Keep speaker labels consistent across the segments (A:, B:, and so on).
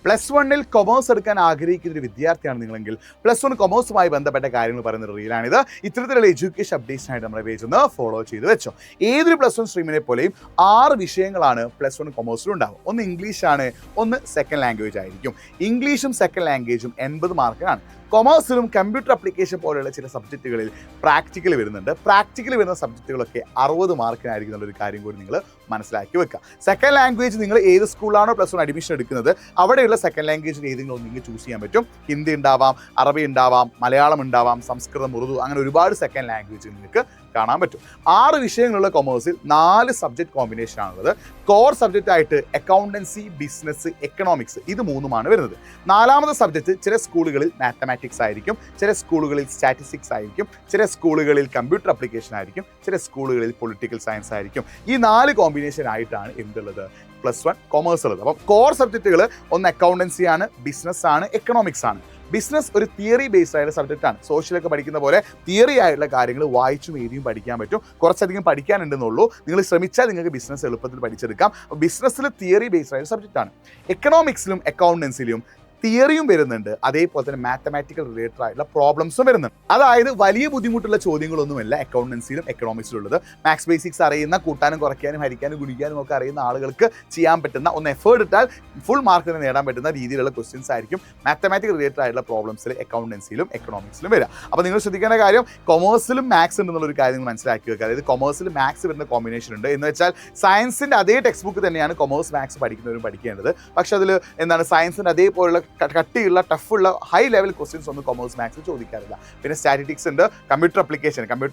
A: Plus വണ്ണിൽ commerce എടുക്കാൻ ആഗ്രഹിക്കുന്ന ഒരു വിദ്യാർത്ഥിയാണ് നിങ്ങളെങ്കിൽ പ്ലസ് വൺ കൊമേഴ്സുമായി ബന്ധപ്പെട്ട കാര്യങ്ങൾ പറയുന്ന റീലാണിത്. ഇത്തരത്തിലുള്ള എഡ്യൂക്കേഷൻ അപ്ഡേറ്റ്സിനായിട്ട് നമ്മുടെ പേജ് ഒന്ന് ഫോളോ ചെയ്ത് വെച്ചോ. ഏതൊരു പ്ലസ് വൺ സ്ട്രീമിനെ പോലെയും 6 വിഷയങ്ങളാണ് പ്ലസ് വൺ കൊമേഴ്സിൽ ഉണ്ടാവും. ഒന്ന് ഇംഗ്ലീഷാണ്, ഒന്ന് സെക്കൻഡ് ലാംഗ്വേജ് ആയിരിക്കും. ഇംഗ്ലീഷും സെക്കൻഡ് ലാംഗ്വേജും 80 മാർക്കിനാണ്. കൊമേഴ്സിലും കമ്പ്യൂട്ടർ അപ്ലിക്കേഷൻ പോലെയുള്ള ചില സബ്ജക്റ്റുകളിൽ പ്രാക്ടിക്കൽ വരുന്നുണ്ട്. പ്രാക്ടിക്കൽ വരുന്ന സബ്ജക്റ്റുകളൊക്കെ 60 മാർക്കിനായിരിക്കും എന്നുള്ളൊരു കാര്യം കൂടി നിങ്ങൾ മനസ്സിലാക്കി വെക്കുക. സെക്കൻഡ് ലാംഗ്വേജ് നിങ്ങൾ ഏത് സ്കൂളിലാണോ പ്ലസ് വൺ അഡ്മിഷൻ എടുക്കുന്നത് അവിടെയുള്ള സെക്കൻഡ് ലാംഗ്വേജിൽ ഏതെങ്കിലും ഒന്ന് നിങ്ങൾക്ക് ചൂസ് ചെയ്യാൻ പറ്റും. ഹിന്ദി ഉണ്ടാവാം, അറബി ഉണ്ടാവാം, മലയാളം ഉണ്ടാവാം, സംസ്കൃതം, ഉറുദു, അങ്ങനെ ഒരുപാട് സെക്കൻഡ് ലാംഗ്വേജ് നിങ്ങൾക്ക് കാണാൻ പറ്റും. 6 വിഷയങ്ങളുള്ള കൊമേഴ്സിൽ 4 സബ്ജക്ട് കോമ്പിനേഷൻ ആണുള്ളത്. കോർ സബ്ജക്റ്റ് ആയിട്ട് അക്കൗണ്ടൻസി, ബിസിനസ്, എക്കണോമിക്സ് ഇത് 3 വരുന്നത്. 4ാമത്തെ സബ്ജക്റ്റ് ചില സ്കൂളുകളിൽ മാത്തമാറ്റിക്സ് ആയിരിക്കും, ചില സ്കൂളുകളിൽ സ്റ്റാറ്റിസ്റ്റിക്സ് ആയിരിക്കും, ചില സ്കൂളുകളിൽ കമ്പ്യൂട്ടർ അപ്ലിക്കേഷൻ ആയിരിക്കും, ചില സ്കൂളുകളിൽ പൊളിറ്റിക്കൽ സയൻസ് ആയിരിക്കും. ഈ 4 കോമ്പിനേഷൻ ആയിട്ടാണ് എന്തുള്ളത് പ്ലസ് വൺ കൊമേഴ്സ് ഉള്ളത്. അപ്പം കോർ സബ്ജക്റ്റുകൾ ഒന്ന് അക്കൗണ്ടൻസി ആണ്, ബിസിനസ് ആണ്, എക്കണോമിക്സ് ആണ്. ബിസിനസ് ഒരു തിയറി ബേസ്ഡ് ആയിട്ടുള്ള സബ്ജക്റ്റാണ്. സോഷ്യലൊക്കെ പഠിക്കുന്ന പോലെ തിയറി ആയിട്ടുള്ള കാര്യങ്ങൾ വായിച്ചും എഴുതിയും പഠിക്കാൻ പറ്റും. കുറച്ചധികം പഠിക്കാനുണ്ടെന്നുള്ളൂ. നിങ്ങൾ ശ്രമിച്ചാൽ നിങ്ങൾക്ക് ബിസിനസ് എളുപ്പത്തിൽ പഠിച്ചെടുക്കാം. ബിസിനസ്സിൽ തിയറി ബേസ്ഡ് ആയിട്ടുള്ള സബ്ജക്റ്റാണ്. എക്കണോമിക്സിലും അക്കൗണ്ടൻസിലും തിയറിയും വരുന്നുണ്ട്, അതേപോലെ തന്നെ മാത്തമാറ്റിക്കൽ റിലേറ്റഡ് ആയിട്ടുള്ള പ്രോബ്ലംസും വരുന്നുണ്ട്. അതായത് വലിയ ബുദ്ധിമുട്ടുള്ള ചോദ്യങ്ങളൊന്നുമല്ല അക്കൗണ്ടൻസിയിലും എക്കണോമിക്സിലും ഉള്ളത്. മാത്സ് ബേസിക്സ് അറിയുന്ന, കൂട്ടാനും കുറയ്ക്കാനും ഹരിക്കാനും ഗുണിക്കാനും ഒക്കെ അറിയുന്ന ആളുകൾക്ക് ചെയ്യാൻ പറ്റുന്ന, ഒന്ന് എഫേർട്ട് ഇട്ടാൽ ഫുൾ മാർക്ക് നേടാൻ പറ്റുന്ന രീതിയിലുള്ള ക്വസ്റ്റ്യൻസ് ആയിരിക്കും മാത്തമാറ്റിക്കൽ റിലേറ്റഡ് ആയിട്ടുള്ള പ്രോബ്ലംസിൽ അക്കൗണ്ടൻസിയിലും എക്കണോമിക്സിലും വരിക. അപ്പോൾ നിങ്ങൾ ശ്രദ്ധിക്കേണ്ട കാര്യം കൊമേഴ്സിലും മാത്സ് ഉണ്ടെന്നുള്ളൊരു കാര്യം നിങ്ങൾ മനസ്സിലാക്കി വെക്കുക. അതായത് കൊമേഴ്സിൽ മാത്സ് വരുന്ന കോമ്പിനേഷൻ ഉണ്ട് എന്ന് വെച്ചാൽ സയൻസിൻ്റെ അതേ ടെക്സ്റ്റ് ബുക്ക് തന്നെയാണ് കൊമേഴ്സ് മാത്സ് പഠിക്കുന്നവരും പഠിക്കേണ്ടത്. പക്ഷേ അതിൽ എന്താണ് സയൻസിൻ്റെ അതേപോലുള്ള കട്ടിയുള്ള ടഫുള്ള ഹൈ ലെവൽ ക്വസ്റ്റ്യൻസ് ഒന്നും കൊമേഴ്സ് മാത്സിൽ ചോദിക്കാറില്ല. പിന്നെ സ്റ്റാറ്റിസ്റ്റിക്സ് ഉണ്ട്, കമ്പ്യൂട്ടർ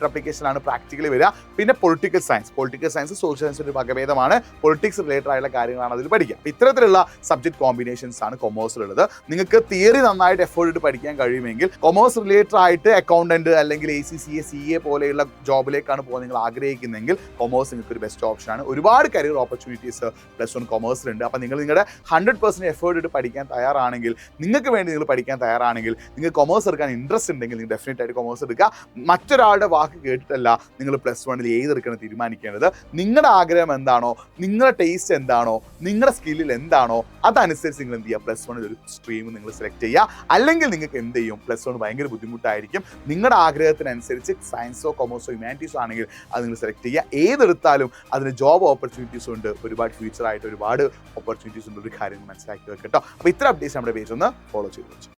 A: അപ്ലിക്കേഷനാണ് പ്രാക്ടിക്കലി വരിക. പിന്നെ പൊളിറ്റിക്കൽ സയൻസ് സോഷ്യൽ സയൻസിൻ്റെ വകഭേദമാണ്. പൊളിറ്റിക്സ് റിലേറ്റഡ് ആയിട്ടുള്ള കാര്യങ്ങളാണ് അതിൽ പഠിക്കുക. ഇത്തരത്തിലുള്ള സബ്ജക്ട് കോമ്പിനേഷൻസ് ആണ് കൊമേഴ്സിലുള്ളത്. നിങ്ങൾക്ക് തിയറി നന്നായിട്ട് എഫേർട്ട് ഇട്ട് പഠിക്കാൻ കഴിയുമെങ്കിൽ കൊമേഴ്സ് റിലേറ്റഡ് ആയിട്ട് അക്കൗണ്ടന്റ് അല്ലെങ്കിൽ ACCA CA പോലെയുള്ള ജോബിലേക്കാണ് പോകാൻ നിങ്ങൾ ആഗ്രഹിക്കുന്നതെങ്കിൽ കൊമേഴ്സ് നിങ്ങൾക്ക് ഒരു ബെസ്റ്റ് ഓപ്ഷനാണ്. ഒരുപാട് കരിയർ ഓപ്പർച്യൂണിറ്റീസ് പ്ലസ് വൺ കൊമേഴ്സിലുണ്ട്. അപ്പോൾ നിങ്ങൾ നിങ്ങളുടെ 100% എഫേർട്ട് ഇട്ട് പഠിക്കാൻ തയ്യാറാണെങ്കിൽ, നിങ്ങൾക്ക് വേണ്ടി നിങ്ങൾ പഠിക്കാൻ തയ്യാറാണെങ്കിൽ, നിങ്ങൾക്ക് കൊമേഴ്സ് എടുക്കാൻ ഇൻട്രസ്റ്റ് ഉണ്ടെങ്കിൽ നിങ്ങൾ ഡെഫിനറ്റ് ആയിട്ട് കൊമേഴ്സ് എടുക്കുക. മറ്റൊരാളുടെ വാക്ക് കേട്ടിട്ടല്ല നിങ്ങൾ പ്ലസ് വണ്ണിൽ ഏതെടുക്കണം തീരുമാനിക്കേണ്ടത്. നിങ്ങളുടെ ആഗ്രഹം എന്താണോ, നിങ്ങളുടെ ടേസ്റ്റ് എന്താണോ, നിങ്ങളുടെ സ്കില്ലിൽ എന്താണോ അതനുസരിച്ച് നിങ്ങൾ എന്ത് ചെയ്യുക, പ്ലസ് വണ്ണിൽ ഒരു സ്ട്രീം നിങ്ങൾ സെലക്ട് ചെയ്യുക. അല്ലെങ്കിൽ നിങ്ങൾക്ക് എന്ത് ചെയ്യും, പ്ലസ് വൺ ഭയങ്കര ബുദ്ധിമുട്ടായിരിക്കും. നിങ്ങളുടെ ആഗ്രഹത്തിനനുസരിച്ച് സയൻസോ കൊമേഴ്സോ ഹ്യൂമാനിറ്റീസോ ആണെങ്കിൽ അത് നിങ്ങൾ സെലക്ട് ചെയ്യുക. ഏതെടുത്താലും അതിന് ജോബ് ഓപ്പർച്യൂണിറ്റീസ് ഉണ്ട്, ഒരുപാട് ഫ്യൂച്ചറായിട്ട് ഒരുപാട് ഓപ്പർച്യൂണിറ്റീസ് ഉണ്ട്. ഒരു കാര്യം മനസ്സിലാക്കി വെക്കട്ടോ. അപ്പോൾ ഇത്ര അപ്ഡേറ്റ്സ് നമ്മുടെ പേജ് ഒന്ന് ഫോളോ ചെയ്തു വെച്ചു.